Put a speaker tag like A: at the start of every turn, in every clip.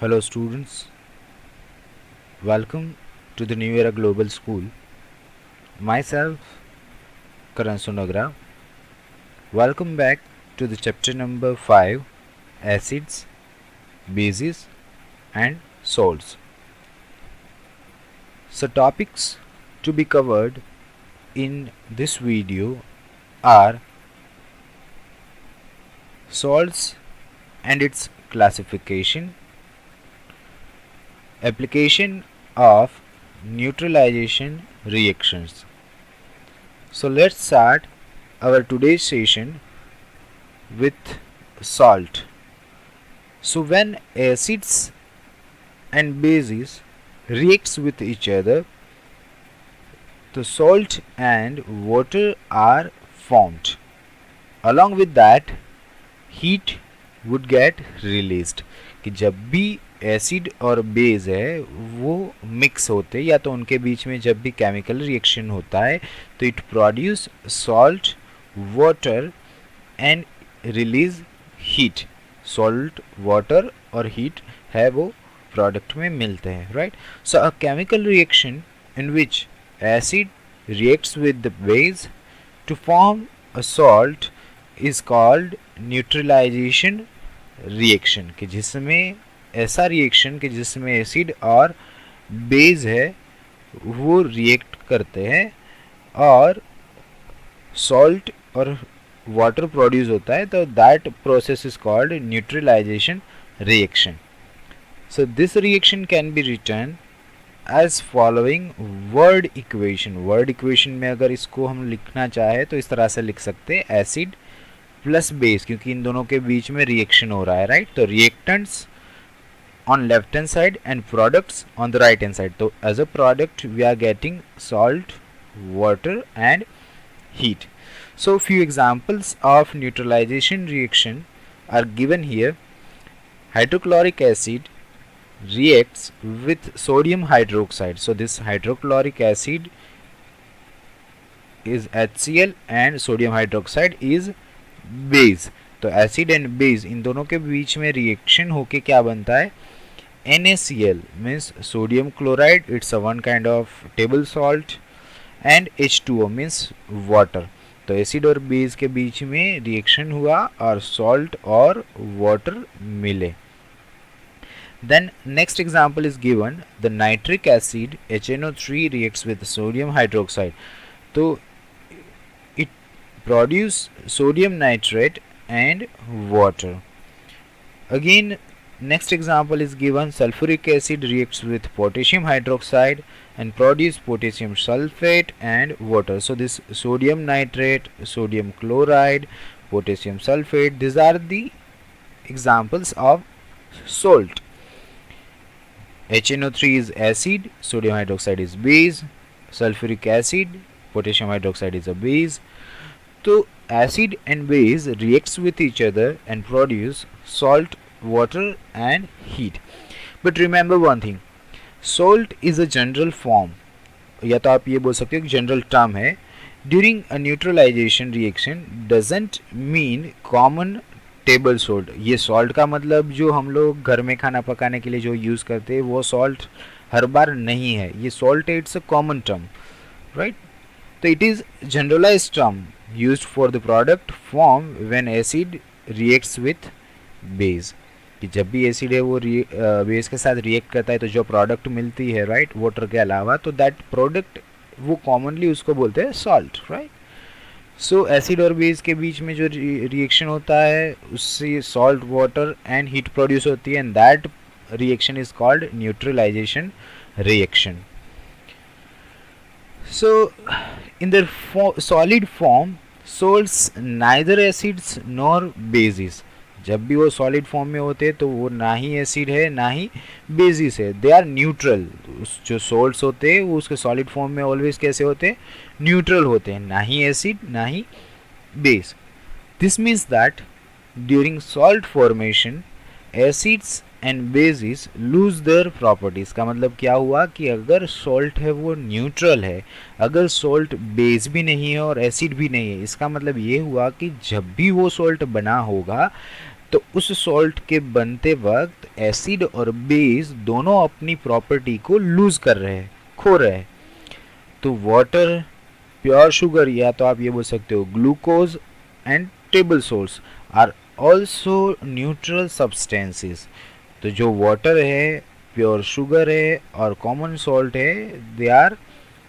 A: Hello students, welcome to the New Era Global School. Myself, Karan Sunagra. Welcome back to the chapter number 5, Acids, Bases and Salts. So topics to be covered in this video are salts and its classification, application of neutralization reactions. So let's start our today's session with salt. So when acids and bases reacts with each other, the salt and water are formed. Along with that, heat would get released. कि जब भी acid और base है वो mix होते या तो उनके बीच में जब भी केमिकल रिएक्शन होता है तो it produce salt water and release heat. Salt water और हीट है वो प्रोडक्ट में मिलते हैं, right. So a chemical reaction in which acid reacts with the base to form a salt is called neutralization reaction. कि जिसमें ऐसा reaction कि जिसमें एसिड और बेस है वो रिएक्ट करते हैं और सॉल्ट और वाटर प्रोड्यूस होता है, तो that process is called neutralization reaction. So this reaction can be written as following word equation. Word equation में अगर इसको हम लिखना चाहे तो इस तरह से लिख सकते हैं एसिड प्लस बेस, क्योंकि इन दोनों के बीच में रिएक्शन हो रहा है, राइट. तो reactants on left hand side and products on the right hand side. तो as a product we are getting salt, water and heat. So few examples of neutralization reaction are given here. Hydrochloric acid reacts with sodium hydroxide. So this hydrochloric acid is HCl and sodium hydroxide is base. तो acid and base इन दोनों के बीच में reaction होके क्या बनता है, NaCl means sodium chloride, it's a one kind of table salt, and H2O means water. तो एसिड और बेस के बीच में रिएक्शन हुआ और सॉल्ट और वाटर मिले. Then next example is given, the nitric acid HNO3 reacts with sodium hydroxide. तो it produce sodium nitrate and water. Again next example is given, sulfuric acid reacts with potassium hydroxide and produce potassium sulfate and water. So this sodium nitrate, sodium chloride, potassium sulfate, these are the examples of salt. HNO3 is acid, sodium hydroxide is base, sulfuric acid, potassium hydroxide is a base. So acid and base reacts with each other and produce salt, water and heat. But remember one thing, salt is a general form, या तो आप ये बोल सकते हो कि general term है. During a neutralization reaction doesn't mean common table salt. ये सॉल्ट का मतलब जो हम लोग घर में खाना पकाने के लिए जो यूज़ करते हैं वो सॉल्ट हर बार नहीं है. ये सॉल्ट है, it's a common term, right. तो it is generalise term used for the product form when acid reacts with base. कि जब भी एसिड है वो बेस के साथ रिएक्ट करता है तो जो प्रोडक्ट मिलती है, राइट, वाटर के अलावा, तो दैट प्रोडक्ट वो कॉमनली उसको बोलते हैं सॉल्ट, राइट. सो एसिड और बेस के बीच में जो रिएक्शन होता है उससे salt, water and heat produce होती है, and that reaction is called neutralization reaction. So in the solid form salts neither acids nor bases. जब भी वो सॉलिड फॉर्म में होते हैं तो वो ना ही एसिड है ना ही बेसिस है, दे आर न्यूट्रल. जो सोल्ट्स होते हैं वो उसके सॉलिड फॉर्म में ऑलवेज कैसे होते हैं, न्यूट्रल होते हैं, ना ही एसिड ना ही base. This means that during salt formation acids and bases lose their properties. का मतलब क्या हुआ कि अगर सॉल्ट है वो न्यूट्रल है, अगर सॉल्ट बेस भी नहीं है और एसिड भी नहीं है, इसका मतलब ये हुआ कि जब भी वो सॉल्ट बना होगा तो उस सॉल्ट के बनते वक्त एसिड और बेस दोनों अपनी प्रॉपर्टी को लूज कर रहे हैं, खो रहे हैं। तो वाटर, प्योर शुगर, या तो आप ये बोल सकते हो glucose and table salts are also neutral substances. तो जो वाटर है, प्योर शुगर है और कॉमन सॉल्ट है, दे आर,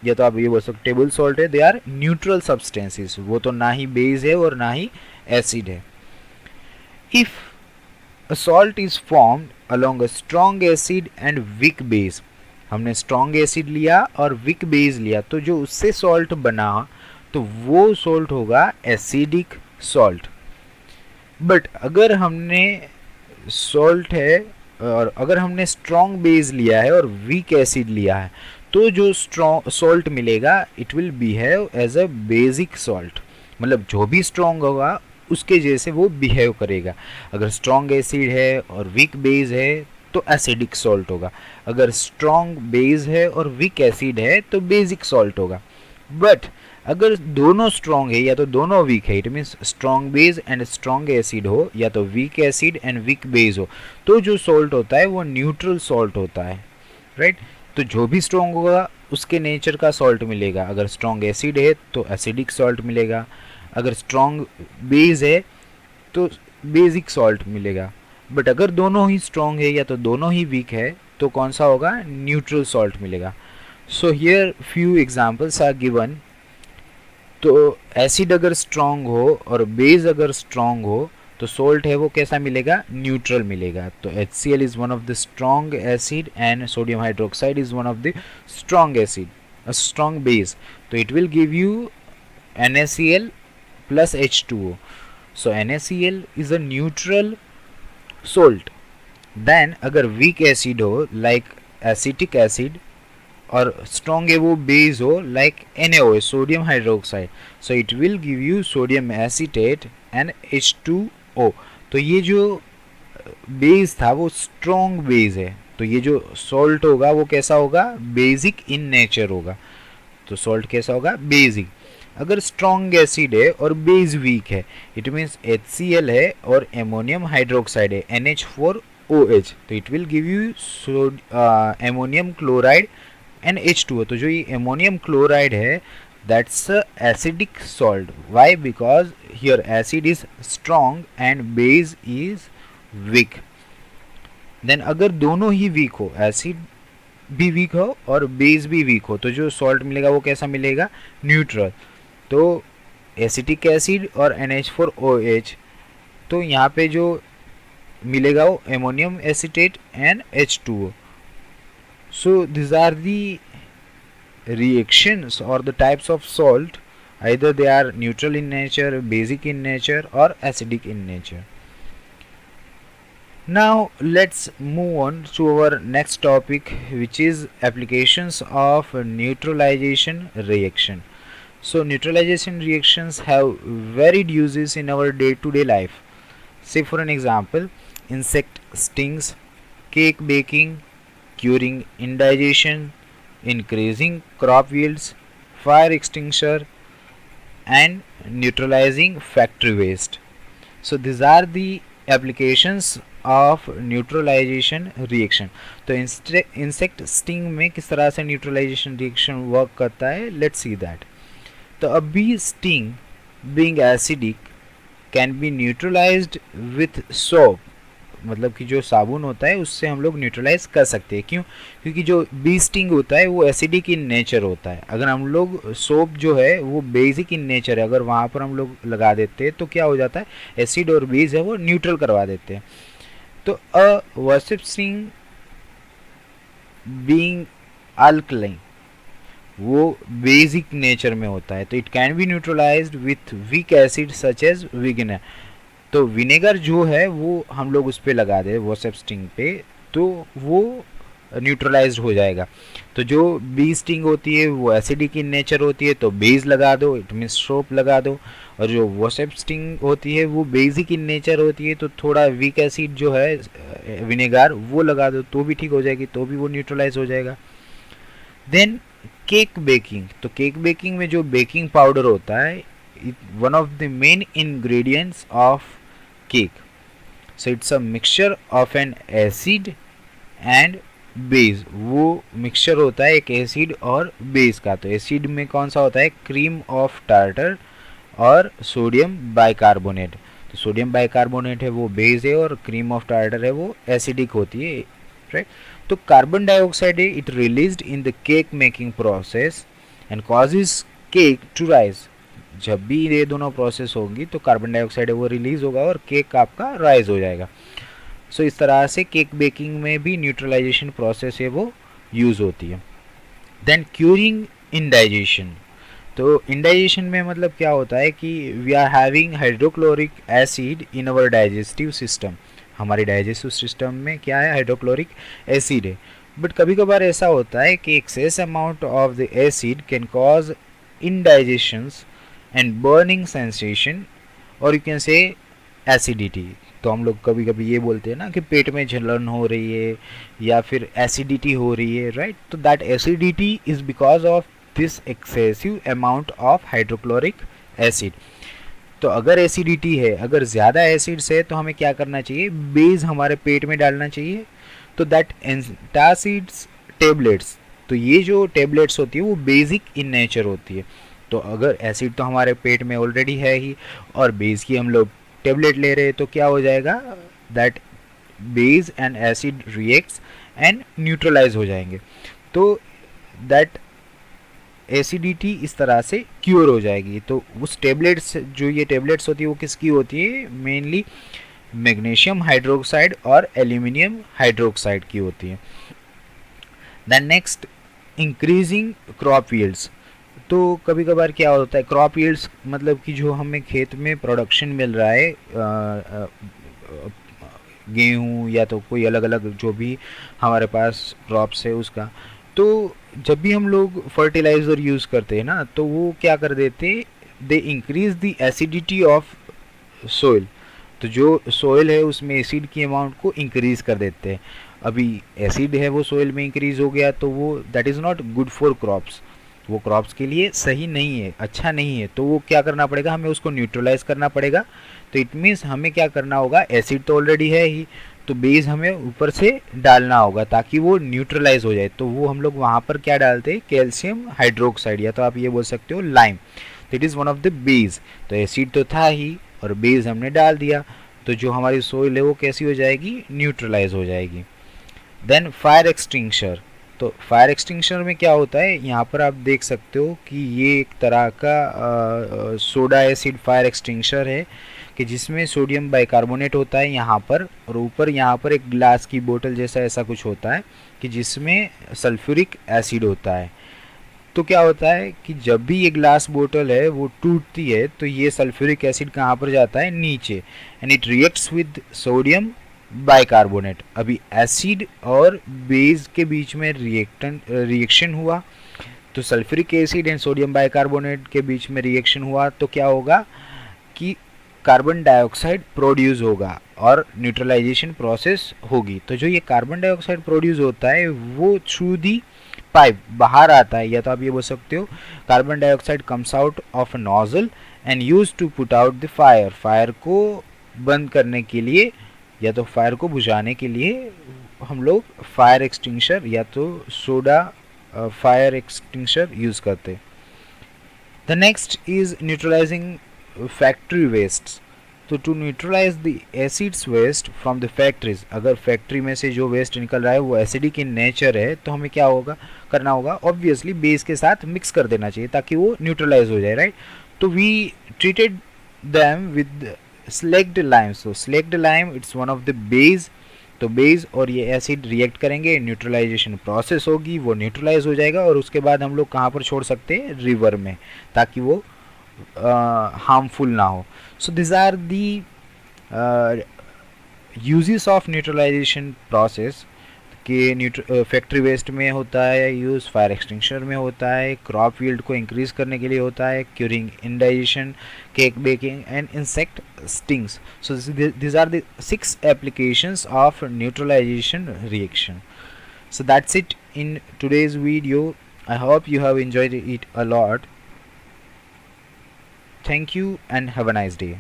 A: या तो आप ये बोल सकते टेबल सॉल्ट है, दे आर न्यूट्रल सब्सटेंसेस। वो तो ना ही बेस है और ना ही एसिड है। If a salt is formed along a strong acid and weak base, हमने स्ट्रॉन्ग एसिड लिया और वीक बेस लिया, तो जो उससे सॉल्ट बना तो वो सॉल्ट होगा एसिडिक सॉल्ट। बट अगर हमने सॉल्ट है और अगर हमने स्ट्रॉन्ग बेस लिया है और वीक एसिड लिया है, तो जो स्ट्रॉन्ग सॉल्ट मिलेगा it will behave as a basic salt. मतलब जो भी स्ट्रॉन्ग होगा उसके जैसे वो बिहेव करेगा। अगर स्ट्रॉन्ग एसिड है और वीक बेस है तो एसिडिक सॉल्ट होगा, अगर स्ट्रॉन्ग बेस है और वीक एसिड है तो बेसिक सॉल्ट होगा। बट अगर दोनों स्ट्रॉन्ग है या तो दोनों वीक है, it means strong base and strong acid हो या तो weak acid and weak base हो, तो जो सॉल्ट होता है वो न्यूट्रल सॉल्ट होता है, राइट। तो जो भी स्ट्रॉन्ग होगा उसके नेचर का सॉल्ट मिलेगा। अगर स्ट्रॉन्ग एसिड है तो एसिडिक सॉल्ट मिलेगा, अगर स्ट्रॉन्ग बेस है तो बेसिक सॉल्ट मिलेगा। बट अगर दोनों ही स्ट्रॉन्ग है या तो दोनों ही वीक है तो कौन सा होगा, न्यूट्रल सॉल्ट मिलेगा। So here few examples are given. तो एसिड अगर स्ट्रॉन्ग हो और बेस अगर स्ट्रॉन्ग हो तो सोल्ट है वो कैसा मिलेगा, न्यूट्रल मिलेगा। तो HCl is one of the strong acid and sodium hydroxide is one of the strong acid, strong base, तो it will give you NaCl plus H2O. So NaCl is a neutral salt. Then अगर weak acid हो like acetic acid और strong है वो base हो like NaOH, sodium hydroxide, so it will give you sodium acetate and H2O. तो ये जो base था वो स्ट्रॉन्ग बेस है, तो ये जो सॉल्ट होगा वो कैसा होगा, बेसिक इन नेचर होगा। तो सॉल्ट कैसा होगा, बेसिक। अगर स्ट्रॉन्ग एसिड है और बेस वीक है, इट मीन्स HCl है और एमोनियम हाइड्रोक्साइड है NH4OH, तो it will give you ammonium chloride and H2O। तो जो ये एमोनियम क्लोराइड है that's acidic salt. Why, because here acid is strong and base is weak. Then अगर दोनों ही वीक हो, एसिड भी वीक हो और बेस भी वीक हो, तो जो सॉल्ट मिलेगा वो कैसा मिलेगा, न्यूट्रल। तो एसिटिक एसिड और NH4OH, तो यहाँ पे जो मिलेगा वो ammonium acetate and H2O। So this are the reactions or the types of salt, either they are neutral in nature, basic in nature or acidic in nature. Now let's move on to our next topic, which is applications of neutralization reaction. So neutralization reactions have varied uses in our day-to-day life. Say for an example, insect stings, cake baking, curing indigestion, increasing crop yields, fire extinguisher and neutralizing factory waste. So these are the applications of neutralization reaction. तो insect sting में किस तरह से neutralization reaction work करता है, let's see that. तो a bee sting being acidic can be neutralized with soap, मतलब कि जो साबुन होता है उससे हम लोग न्यूट्रलाइज कर सकते हैं। क्यों, क्योंकि जो बी स्टिंग होता है वो एसिडिक इन नेचर होता है। अगर हम लोग सोप जो है वो बेसिक इन नेचर है, अगर वहाँ पर हम लोग लगा देते हैं तो क्या हो जाता है, एसिड और बेस है वो न्यूट्रल करवा देते हैं। तो a wasp sting being alkaline, वो बेसिक नेचर में होता है, तो it can be neutralized with weak acid such as vinegar. तो विनेगर जो है वो हम लोग उस पर लगा दे वॉसेप स्टिंग पे, तो वो न्यूट्रलाइज हो जाएगा। तो जो बी स्टिंग होती है वो एसिडिक इन नेचर होती है, तो बेस लगा दो, इट मीन्स सोप लगा दो। और जो वॉसेप स्टिंग होती है वो बेसिक इन नेचर होती है, तो थोड़ा वीक एसिड जो है विनेगर वो लगा दो तो भी ठीक हो जाएगी, तो भी वो न्यूट्रलाइज हो जाएगा। देन केक बेकिंग, तो केक बेकिंग में जो बेकिंग पाउडर होता है, one of the main ingredients of cake. So it's a mixture of N acid and base. वो मिक्सचर होता है एक एसिड और बेस का। तो एसिड में कौन सा होता है, क्रीम ऑफ टार्टर और सोडियम बाइकार्बोनेट। तो सोडियम बाइकार्बोनेट है वो बेस है और क्रीम ऑफ टार्टर है वो एसिडिक होती है, राइट। तो कार्बन डाइऑक्साइड है it released in the cake making process and causes cake to rise. जब भी ये दोनों प्रोसेस होंगी तो कार्बन डाइऑक्साइड है वो रिलीज होगा और केक आपका राइज हो जाएगा। सो इस तरह से केक बेकिंग में भी न्यूट्रलाइजेशन प्रोसेस है वो यूज़ होती है। Then curing indigestion. तो इंडाइजेशन में मतलब क्या होता है कि we are having hydrochloric acid in our digestive system. हमारे डाइजेस्टिव सिस्टम में क्या है, हाइड्रोक्लोरिक एसिड है। बट कभी कभार ऐसा होता है कि excess amount of the acid can cause indigestions and burning sensation और यू कैन से एसिडिटी। तो हम लोग कभी कभी ये बोलते हैं ना कि पेट में जलन हो रही है या फिर एसिडिटी हो रही है, राइट। तो that acidity is because of this excessive amount of hydrochloric acid. तो अगर एसिडिटी है, अगर ज़्यादा एसिड्स है तो हमें क्या करना चाहिए, बेस हमारे पेट में डालना चाहिए। तो दैट एंटासिड्स टेबलेट्स, तो ये जो टेबलेट्स होती है वो बेसिक इन नेचर होती है। तो अगर एसिड तो हमारे पेट में ऑलरेडी है ही और बेस की हम लोग टेबलेट ले रहे हैं तो क्या हो जाएगा, that base and acid reacts and neutralize हो जाएंगे। तो दैट एसिडिटी इस तरह से क्योर हो जाएगी। तो उस टेबलेट्स, जो ये टेबलेट्स होती है वो किसकी होती है, मेनली मैग्नीशियम हाइड्रोक्साइड और एल्यूमिनियम हाइड्रोक्साइड की होती है। Then next, increasing crop yields. तो कभी कभार क्या होता है, क्रॉप यील्ड्स मतलब कि जो हमें खेत में प्रोडक्शन मिल रहा है, गेहूँ या तो कोई अलग अलग जो भी हमारे पास क्रॉप्स है उसका। तो जब भी हम लोग फर्टिलाइज़र यूज़ करते हैं ना तो वो क्या कर देते, they increase the acidity of soil. तो जो सोइल है उसमें एसिड की अमाउंट को इंक्रीज़ कर देते हैं। अभी एसिड है वो सोइल में इंक्रीज़ हो गया तो वो that is not good for crops, वो क्रॉप्स के लिए सही नहीं है, अच्छा नहीं है। तो वो क्या करना पड़ेगा, हमें उसको न्यूट्रलाइज करना पड़ेगा। तो इट मीन्स हमें क्या करना होगा, एसिड तो ऑलरेडी है ही तो बेस हमें ऊपर से डालना होगा ताकि वो न्यूट्रलाइज हो जाए। तो वो हम लोग वहाँ पर क्या डालते हैं, कैल्शियम हाइड्रोक्साइड या तो आप ये बोल सकते हो lime. That is one of the base. तो एसिड तो था ही और बेस हमने डाल दिया तो जो हमारी सोइल है वो कैसी हो जाएगी, न्यूट्रलाइज हो जाएगी। Then fire extinguisher. तो फायर एक्सटिंक्शर में क्या होता है, यहाँ पर आप देख सकते हो कि ये एक तरह का सोडा एसिड फायर एक्सटिंक्शर है कि जिसमें सोडियम बाइकार्बोनेट होता है यहाँ पर, और ऊपर यहाँ पर एक ग्लास की बोतल जैसा ऐसा कुछ होता है कि जिसमें सल्फ्यूरिक एसिड होता है। तो क्या होता है कि जब भी ये ग्लास बोतल है वो टूटती है तो ये सल्फ्यूरिक एसिड कहाँ पर जाता है, नीचे, and it reacts with sodium bicarbonate. अभी एसिड और बेस के बीच में रिएक्शन हुआ तो sulphuric acid and sodium bicarbonate के बीच में रिएक्शन हुआ तो क्या होगा कि कार्बन डाइऑक्साइड प्रोड्यूस होगा और न्यूट्रलाइजेशन प्रोसेस होगी। तो जो ये कार्बन डाइऑक्साइड प्रोड्यूस होता है वो थ्रू दी पाइप बाहर आता है, या तो आप ये बोल सकते हो carbon dioxide comes out of a nozzle and use to put out the fire. Fire को बंद करने के लिए या तो फायर को बुझाने के लिए हम लोग फायर एक्सटिंक्शर या तो सोडा फायर एक्सटिंक्शर यूज़ करते। The next is neutralising factory waste. तो to neutralise the acids waste from the factories, अगर फैक्ट्री में से जो वेस्ट निकल रहा है वो एसिडिक इन नेचर है तो हमें क्या होगा, करना होगा, ऑब्वियसली बेस के साथ मिक्स कर देना चाहिए ताकि वो न्यूट्रलाइज हो जाए, राइट। तो we treated them with slaked lime. So slaked lime it's one of the base. तो बेस और ये एसिड रिएक्ट करेंगे, न्यूट्रलाइजेशन प्रोसेस होगी, वो न्यूट्रलाइज हो जाएगा और उसके बाद हम लोग कहाँ पर छोड़ सकते हैं, रिवर में, ताकि वो हार्मफुल ना हो। So this are the uses of neutralization process कि फैक्ट्री वेस्ट में होता है यूज़, फायर एक्सटिंक्शर में होता है, क्रॉप यील्ड को इंक्रीज करने के लिए होता है, curing indigestion, cake baking and insect stings. So these are the 6 applications of neutralization reaction. So that's it in today's video. I hope you have enjoyed it a lot. Thank you and have a nice day.